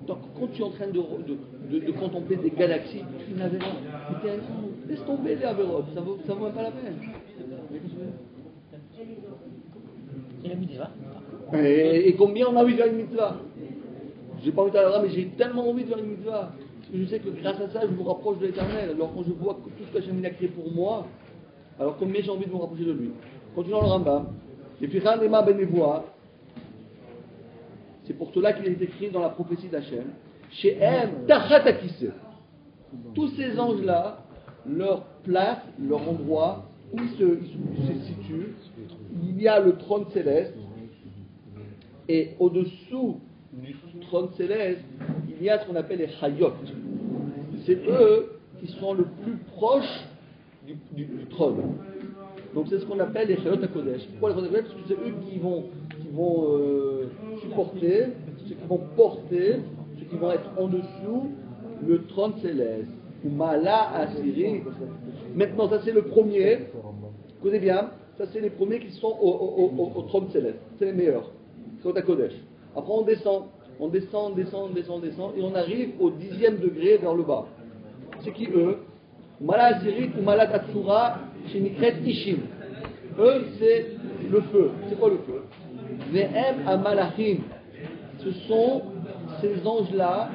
Donc, quand tu es en train de contempler des galaxies, tu fais une avéra. Laisse tomber les avérotes, ça vaut même pas la peine. Et la mitzvah. Et combien on a envie de faire une mitzvah? J'ai pas envie de faire la mais j'ai tellement envie de faire une mitzvah. Parce que je sais que grâce à ça, je me rapproche de l'éternel. Alors quand je vois que tout ce que Hachem a créé pour moi, alors combien j'ai envie de me rapprocher de lui. Continuons le Rambam. Et puis Ranema ben Nevoa, c'est pour cela qu'il est écrit dans la prophétie d'Hachem, chez M, Tachat Akise. Tous ces anges-là, leur place, leur endroit, où ils se situent, il y a le trône céleste, et au-dessous du trône céleste, il y a ce qu'on appelle les Chayot. C'est eux qui sont le plus proches du trône. Donc c'est ce qu'on appelle les Chayot HaKodesh. Pourquoi les Chayot HaKodesh? Parce que c'est eux qui vont supporter, ceux qui vont porter, ceux qui vont être en dessous, le trône céleste. Ou Mala Asiri. Maintenant, ça c'est le premier. Écoutez bien, ça c'est les premiers qui sont au trône céleste. C'est les meilleurs. Chayot HaKodesh. Après on descend, et on arrive au 10e degré vers le bas. C'est qui eux? Mala Asiri ou Mala Tatsura chez Nikret Ishim. Eux, c'est le feu. C'est quoi le feu? Ve'em Amalachim. Ce sont ces anges-là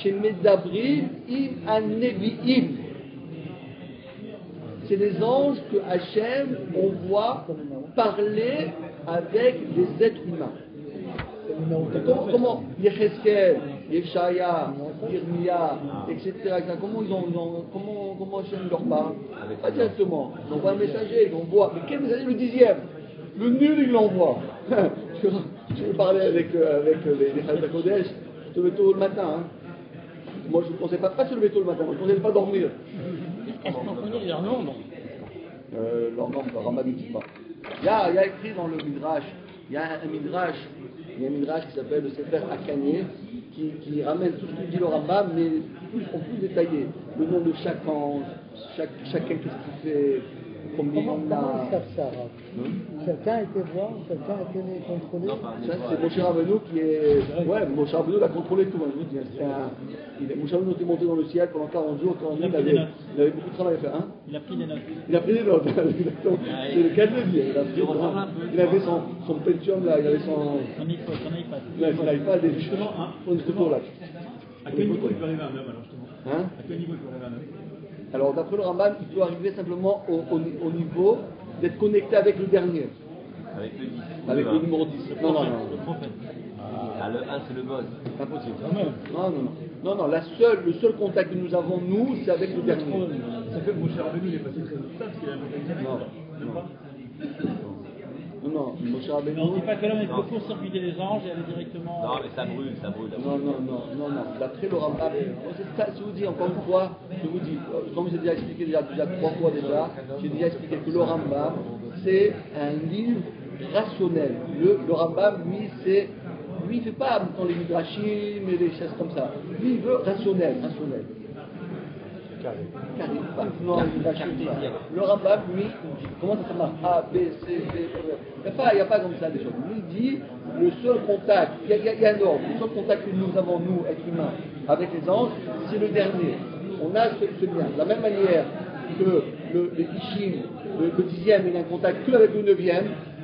chez Medabrim im Anevi'im. C'est les anges que Hachem envoie parler avec des êtres humains. Comment Yecheskel, Yeshaya, Yirmia, etc. Comment Hachem leur parle? Pas directement. Ils envoient un messager, ils envoient. Mais quel messager? Le 10e. Le nul, il l'envoie. Je veux parler avec les Chayot HaKodesh, je te lève tôt le matin. Hein. Moi, je ne conseille pas de se lever tôt le matin, moi, je ne conseille pas de dormir. Est-ce qu'on connaît leur nom? Leur nom, le Rambam ne dit pas. Il y a écrit dans le Midrash, il y a un Midrash qui s'appelle le Sefer Akanye, qui ramène tout ce que dit le Rambam, mais en plus détaillé. Le nom de chaque ange, chacun qu'est-ce qu'il fait, combien on a. Comment ils savent ça, Rav? Quelqu'un a été voir, quelqu'un a été les contrôler. Ça, c'est Moshe Rabbeinu qui est. Ouais, Moshe Rabbeinu a contrôlé tout. Moshe Rabbeinu était monté dans le ciel pendant 40 jours. Il avait beaucoup de travail à faire. Hein? Il a pris des notes. Il a pris des notes, exactement. C'est le cas de le dire. Il avait son Pentium là, il avait son. Son iPad. Il avait son iPad et justement, là. À quel niveau il peut arriver un homme alors justement? Hein? À quel niveau il peut arriver un homme? Alors d'après le Rambam, il peut arriver simplement au niveau d'être connecté avec le dernier, Avec le 10. avec le numéro 10. Non, non, non. Le prophète. Ah, le 1, c'est le God. C'est impossible. Non, non, non. Non, non, le seul contact que nous avons, nous, c'est avec le dernier. Ça fait que mon cher Rabbeinu il est passé très vite parce qu'il a un Non, même pas. non, non, Moshe Mais on ne Rabbeinu. dit pas que l'homme est pour court-circuiter les anges et aller directement. Non, mais ça brûle, ça brûle. Non, non, non, non, non. D'après le Rambam, c'est ça, je vous dis encore une fois, je vous dis, comme j'ai déjà expliqué déjà 3 fois déjà, j'ai déjà expliqué que le Rambam, c'est un livre rationnel. Le Rambam, lui, il ne fait pas dans les midrashim et les choses comme ça. Lui, il veut rationnel. Carré. Non, le Rambam, lui, il dit, comment ça marche? A, B, C, D, E. Il n'y a pas comme ça des choses. Lui, il dit, le seul contact, il y a un ordre, le seul contact que nous avons, nous, êtres humains, avec les anges, c'est le dernier. On a ce lien. De la même manière que le Ishim, le 10e, il a un contact que avec le 9e,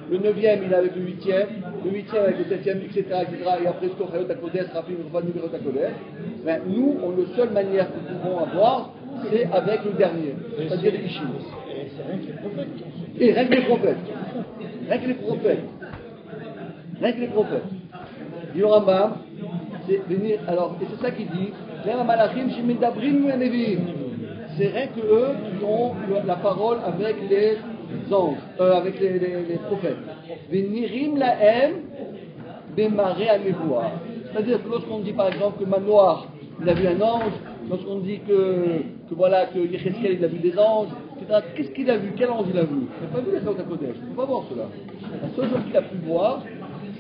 le 9e, il est avec le 8e, le 8e avec le 7e, etc., et après, Kochayot HaKodesh, Rafim, Rufan, Numerot HaKodesh. Mais nous, la seule manière que nous pouvons avoir, c'est avec le dernier, c'est-à-dire les Ishim. Et c'est rien que les prophètes. Et rien que les prophètes. Rien que les prophètes. Rien que les prophètes. Dit le Rambam, c'est venir. Alors, et c'est ça qu'il dit. C'est rien que eux qui ont la parole avec les anges, avec les prophètes. Venirim lahem bemare anevoa. C'est-à-dire que lorsqu'on dit par exemple que Manoach, il a vu un ange, lorsqu'on dit que voilà, que Yecheskel, il a vu des anges, etc. Qu'est-ce qu'il a vu? Quel ange il a vu? Il n'a pas vu les Chaot HaKodesh, il ne peut pas voir cela. La seule chose qu'il a pu voir,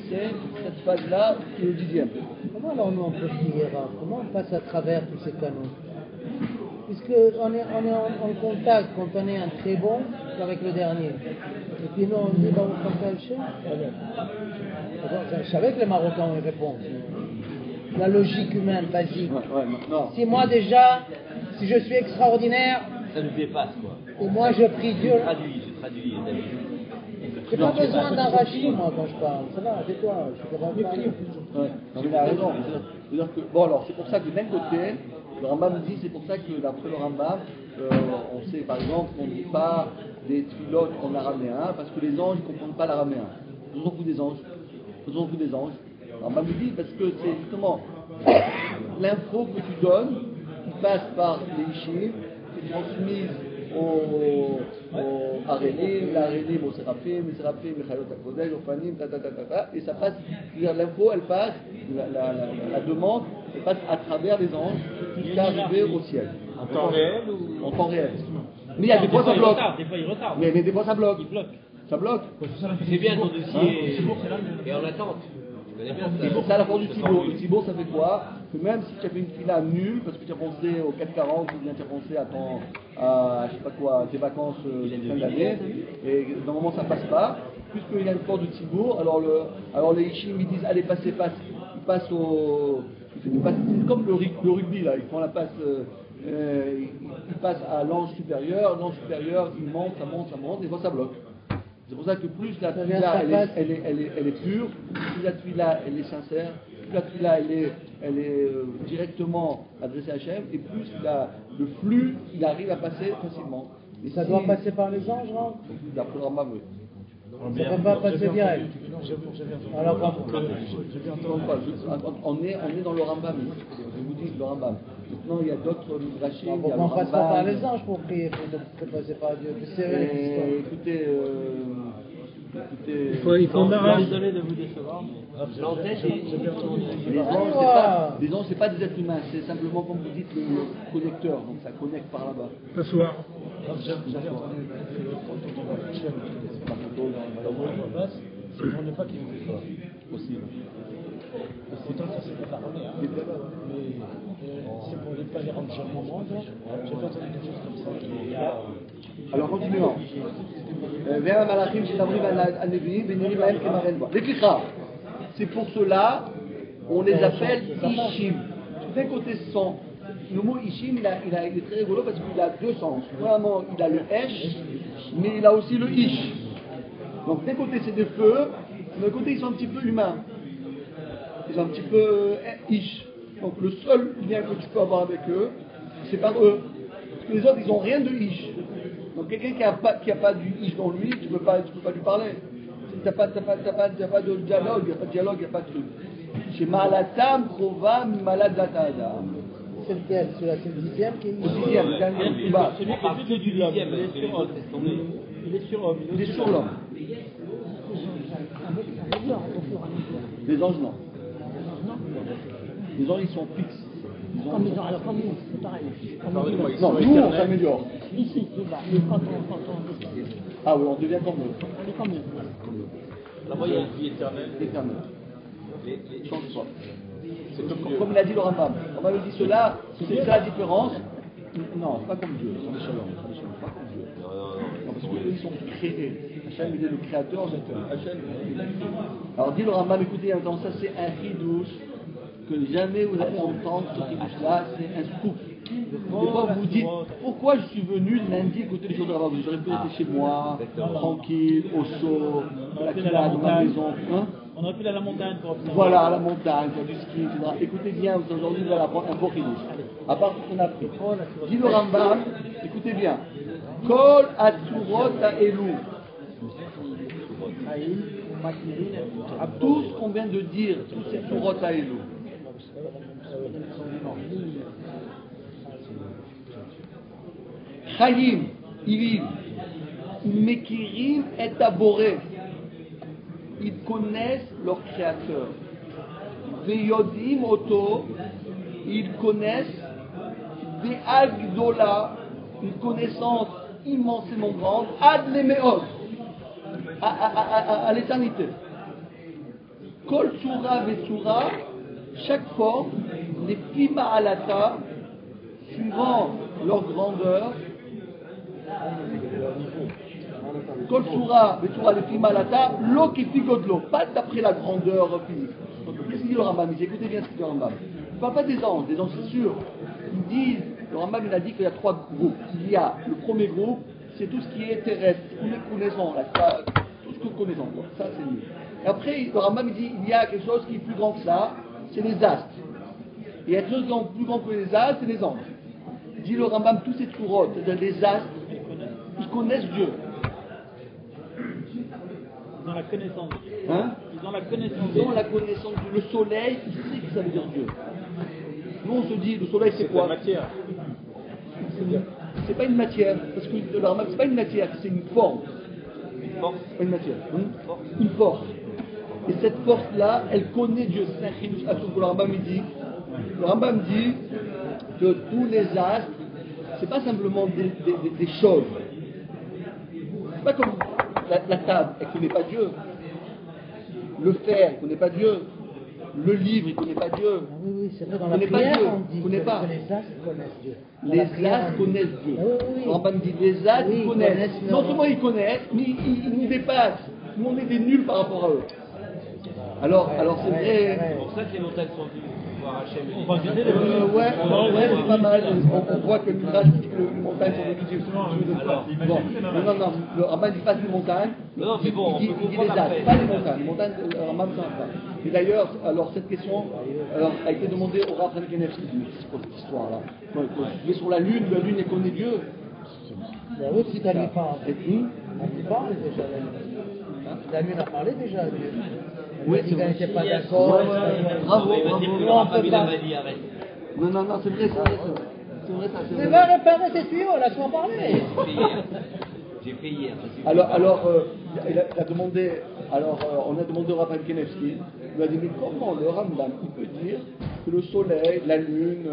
c'est cette phase-là, qui est le 10e. Comment alors nous on peut prier Rav? Comment on passe à travers tous ces canaux? Puisqu'on est en contact quand on est un très bon qu'avec le dernier. Et puis nous on dit bah vous comptez le chien. Je savais que les Marocains ont une réponse. La logique humaine basique. Non. Si moi déjà, si je suis extraordinaire, Ça nous dépasse, quoi. et moi je prie Dieu, Je traduis, David. j'ai pas besoin d'enracher moi quand je parle. Ça va, tais-toi, je suis capable de parler. Ouais, non, mais il a raison. C'est-à-dire que, bon, alors, c'est pour ça que d'un côté, le Rambam dit, c'est pour ça que d'après le Rambam, on sait par exemple qu'on ne dit pas des tfilotes en araméen, parce que les anges ne comprennent pas l'araméen. Faisons coup des anges. Faisons coup des anges. Le Rambam lui dit, parce que c'est justement l'info que tu donnes, qui passe par les Ishim, qui est transmise au Arélim, l'Arélim au Séraphim, les Séraphim, les Chayot HaKodesh, au Fanim, et ça passe, c'est-à-dire l'info, elle passe, la demande, elle passe à travers les anges jusqu'à arriver au ciel. En temps réel ou En temps réel. Mais il y a des fois ça bloque. Des fois il retarde. Mais des fois ça bloque. Il bloque. Ça bloque. C'est bien ton dossier et en attente. Tu connais bien ça. C'est ça la force du Thibaut. Le Thibaut, ça fait quoi? Que même si tu as fait une fila nulle, parce que tu as pensé au 440, ou bien tu as pensé à je sais pas quoi, tes vacances de fin d'année, et normalement ça passe pas, puisqu'il y a une force du Thibaut, alors les Ishim ils disent allez passez, ils passent au. C'est comme le rugby là, ils font la passe. Ils passent à l'ange supérieur, il monte, ça monte, et fois ça bloque. C'est pour ça que plus la tuila elle est pure, plus la tuila elle est sincère, plus la tuila elle est directement adressée à Hachem, et plus le flux il arrive à passer facilement. Et ça doit passer par les anges, non? D'après le Rambam, oui. Ça ne peut pas passer direct. Alors on est dans le Rambam, je vous dis le Rambam. Maintenant il y a d'autres midrashim. Pourquoi on ne passe pas par les anges pour prier, pour passer par Dieu? C'est sérieux l'histoire. Écoutez, Il faut désolé de vous décevoir. les anges c'est pas des êtres humains, c'est simplement comme vous dites le connecteur, donc ça connecte par là-bas. S'asseoir. C'est pour ne pas qu'il vous soit Possible. Autant ça c'est pas parlé, hein. Mais c'est pour ne pas les rendre charmants. J'ai pas entendu quelque chose comme ça. Alors continuons. C'est pour cela on les appelle Ishim. D'un côté sont. Le mot Ishim il est très rigolo parce qu'il a deux sens. Premièrement il a le Esh, mais il a aussi le Ish. Donc d'un côté c'est des feux, de l'autre côté ils sont un petit peu humains. Ils sont un petit peu Ish. Donc le seul lien que tu peux avoir avec eux, c'est par eux. Parce que les autres, ils n'ont rien de ish. Donc quelqu'un qui a pas du ish dans lui, tu peux pas lui parler. T'as pas de dialogue, il n'y a pas de dialogue, il n'y a pas de truc. Chez Malatam, Krova, Maladata Adam. C'est lequel? Celui-là, c'est le 10e qui est Au 10e, le dernier plus bas. Celui qui est au-dessus du l'homme, il est sur homme. Il est sur l'homme. Les anges, non. Les anges, ils sont fixes. Comme ils ont, alors comme nous, c'est pareil. Non, nous, on s'améliore. Ici, là-bas, quand on descend, Ah oui, on devient comme eux. on est comme eux. La moyenne vie éternelle. Éternel. Les Change pas. C'est Comme il a dit le Rambam. On m'avait dit cela, c'est ça la différence. Non, pas comme Dieu. Pas comme Dieu. Non, parce qu'eux, ils sont créés. Hachem, il est le créateur. Hachem, alors dit le Rambam, écoutez, attends, ça c'est un ridouche que jamais vous allez entendre ce ridouche-là, c'est un scoop. Des fois, vous vous dites, pourquoi je suis venu lundi écouter les choses de Rambam? J'aurais pu rester chez moi, tranquille, au chaud, la classe, dans ma maison. Hein? On aurait pu aller à la montagne pour observer. Voilà, à la montagne, faire du ski, etc. Écoutez bien, aujourd'hui, vous allez apprendre un beau ridouche. À part ce qu'on a appris. Dit le Rambam, écoutez bien. Kol Atzurot Ha'elu. Tout ce qu'on vient de dire, tous ces Atzurot Ha'elu. Chaim, ils vivent. Mekirim et Aboré. Ils connaissent leur créateur. Veyodim Oto, ils connaissent des Agdola, une connaissance immensément grande, Ad Lemeot, à l'éternité. Kol Tsura Vetsura, chaque forme, les Pima Alata, suivant leur grandeur, Kol Tsura Vetsura, les Pima Alata, l'eau qui pigodlo, pas d'après la grandeur physique. Donc, qu'est-ce qu'il dit le Rambam? Écoutez bien ce qu'il dit le Rambam. Il ne parle pas des anges c'est sûr. Il dit, le Rambam il a dit qu'il y a 3 groupes. Il y a le premier groupe, c'est tout ce qui est terrestre, tout ce que nous connaissons, tout ce que nous connaissons. Ça c'est mieux. Et après, le Rambam il dit, il y a quelque chose qui est plus grand que ça, c'est les astres. Et il y a quelque chose qui est plus grand que les astres, c'est les anges. Il dit le Rambam, tous ces tourotes, c'est-à-dire les astres, ils connaissent Dieu. Ils ont la connaissance de Dieu. Hein? Ils ont la connaissance de Ils ont Dieu. la connaissance de Dieu. Le soleil, il sait que ça veut dire Dieu. Nous on se dit, le soleil c'est quoi? matière. C'est pas une matière, parce que le Rambam, c'est pas une matière, c'est une forme. Force. C'est pas une matière. Une force. Et cette force-là, elle connaît Dieu. C'est un chidouche absolu que le Rambam il dit. Le Rambam dit que tous les astres, c'est pas simplement des choses. C'est pas comme la table, elle ne connaît pas Dieu. Le fer, elle ne connaît pas Dieu. Le livre, il ne connaît pas Dieu. Ah oui, oui, c'est vrai, dans On la connaît pas prière, Dieu, on dit on connaît que, pas. que les astres connaissent Dieu. Dans Les la prière, astres on dit. connaissent Dieu. Ah oui, oui. Le Rambam dit les astres Oui, ils ils connaissent. connaissent Non leur- seulement ils connaissent, mais ils nous dépassent. Nous on est des nuls par rapport à eux. Alors c'est vrai. C'est pour ça que les montagnes sont venues voir Hachem. On va regarder les Ouais, c'est pas mal. On voit que le Midrash dit que les montagnes sont venues Dieu. Bon, non. Le Rambam dit pas les montagnes. Non, mais bon, il dit on peut les comprendre astres, après. pas les montagnes. Les montagnes, le Rambam s'en va. Et d'ailleurs, alors cette question a été demandée au Rav Kenevski. C'est quoi cette histoire-là? Il est sur la lune elle connaît Dieu. Ben oui, si t'as lui parle. Et puis, On lui parle déjà. La lune a parlé déjà à Dieu. Oui, Il c'est n'était vrai. pas d'accord. Bravo, Il va dire que le Non, on Rambam peut il a pas. mal dit, arrête. Non, c'est vrai, c'est vrai ça. Tu vas réparer tes tuyaux, laisse-moi parler. J'ai fait hier. Alors, il a demandé, on a demandé au Rav Kenevski, il lui a dit, mais comment le Rambam, il peut dire que le Soleil, la Lune,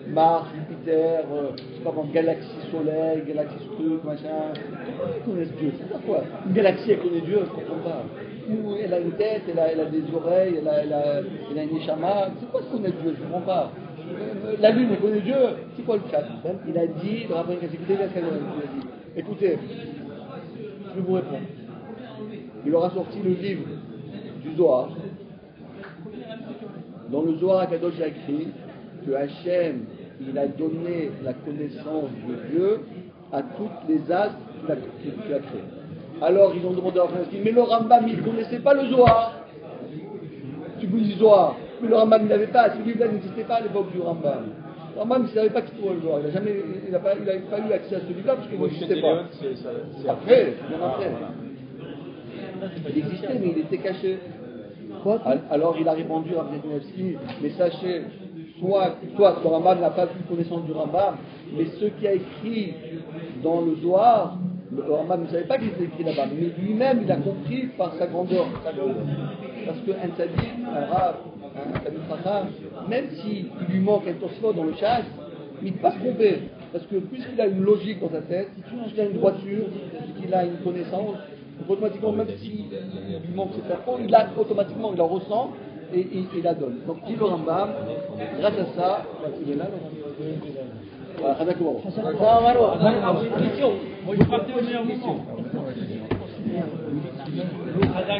Mars, Jupiter, je sais pas comment, galaxie Soleil, galaxie truc, machin, comment ils connaissent Dieu? C'est quoi? Une galaxie, elle connaît Dieu, je ne comprends pas. Ou elle a une tête, elle a des oreilles, elle a une neshama, c'est quoi ce connaître Dieu? Je ne comprends pas. La Lune, elle connaît Dieu, c'est quoi le chat? Il a dit, le Rav Kenevski, écoutez bien ce qu'il a dit. Écoutez, je vais vous répondre. Il aura sorti le livre du Zohar. Dans le Zohar, Akadosh a écrit que Hachem, il a donné la connaissance de Dieu à toutes les astres qu'il a créées. Alors ils ont demandé à Rav Kenevski, mais le Rambam, il ne connaissait pas le Zohar. Tu me dis Zohar. Mais le Rambam, il n'avait pas, ce livre-là n'existait pas à l'époque du Rambam. Le Rambam, il ne savait pas qu'il pouvait le voir. Il n'avait pas eu accès à ce livre-là parce qu'il n'existait pas. Après, bien après. Il existait, mais il était caché. Alors il a répondu à Brzezinski, mais sachez, soit le Rambam n'a pas eu connaissance du Rambam, mais ce qui a écrit dans le Zohar, le Rambam ne savait pas qu'il était écrit là-bas, mais lui-même il a compris par sa grandeur. Parce qu'un tzaddik, un rav, un tzaddik chacham, même s'il lui manque un tosfot dans le chasse, il ne peut pas se tromper. Parce que puisqu'il a une logique dans sa tête, puisqu'il a une droiture, puisqu'il a une connaissance, donc automatiquement, même s'il lui manque cette info, il la ressent et il la donne. Donc dit le Rambam, grâce à ça, il est là. Voilà, Vous partez au meilleur moment.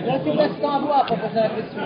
Là, tu restes en voix pour poser la question.